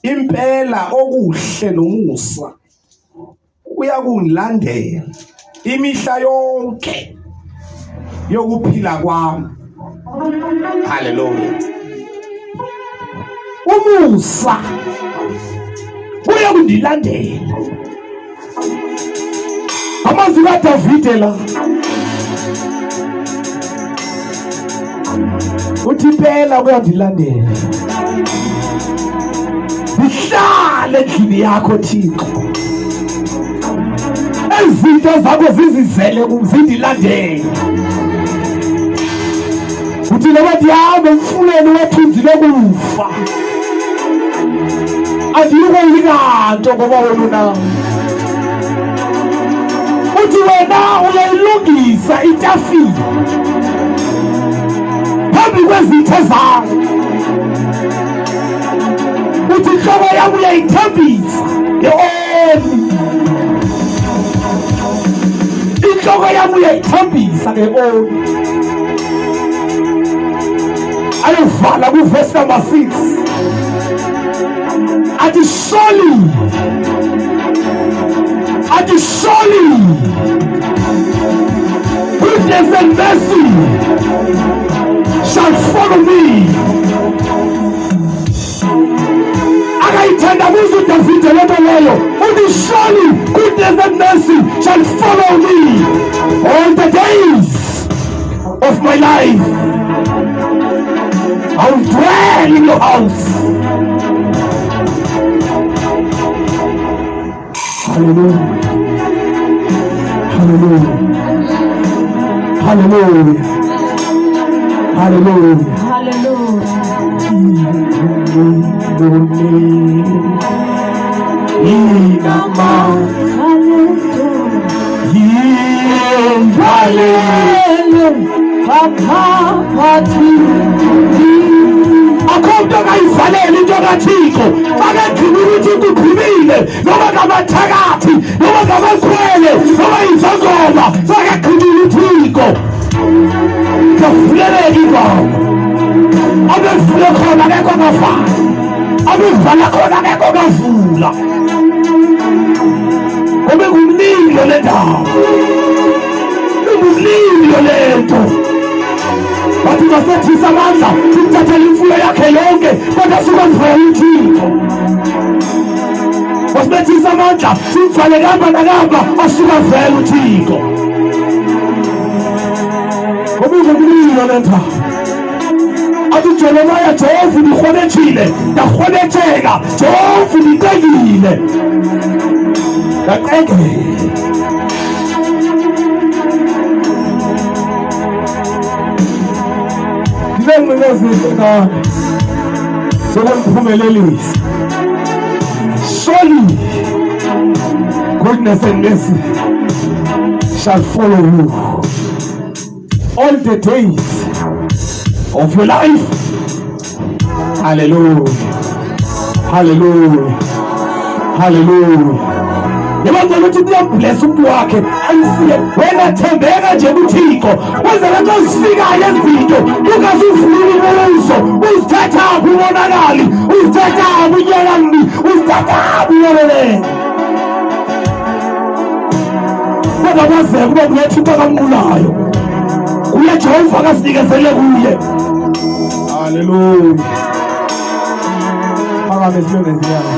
impela okuhle nomusa kuyakungilandela imihla yonke yokuphila kwami. Hallelujah. Umusa kuyakungilandela. Amazwi kaDavide la uthi phela kuyangilandela. Ngihlale endlini yakho Thixo. Izinto zakho zizizele zingilandela. Uthi noma ndihambe emfuleni wethunzi lokufa, andiyikho ikanto ngoba wena unawo. Uthi wena uyayilungisa itafile phambi kwezitho zami. Uthi inhloko yami uyayithambisa nge-oli. Inhloko yami uyayithambisa nge-oli. Ayovala kuverse number 6. Athi surely goodness and mercy shall follow me. Akayithandabuza uDavide lento leyo. Uthi surely goodness and mercy shall follow me all the days of my life. I will dwell in your house. Hallelujah. Hallelujah. Hallelujah. Hallelujah. Akhona kayivalele into kaThixo akagcina ukuthi kuphumile noma ngamathakathi noma ngamakhwele noma izangoma sakagcina uThixo kavuleleke igama abevule khona akekho ngavala abevala khona akekho ngavula kube ngumlilo le ndawo ngumlilo lento. Bathi basethisa amandla simthathele imfuyo yakhe yonke kodwa sikwenzela uThixo. Basethisa amandla simvale kamba nakamba asuka vele uThixo. Ngoba ngumlilo lento. Athi Jeremiah Jehova ndikhonethile ndakhonetheka Jehova ndiqekile ndaqekile. Surely goodness and mercy shall follow you all the days of your life. Hallelujah. Hallelujah. Hallelujah. Yabona ukuthi kuyabless umuntu wakhe ayisiye wena thembeka nje kuThixo wenzela xa usifikayo ezinto ungazivuli ubuso uzithatha ubonakali uzithatha ubunyakami uzithatha ubuyelele kodwa kwaze kube kuyathutha kamqulayo kuye Jehova akasikezele kuye. Hallelujah. Phakame silungeziyana.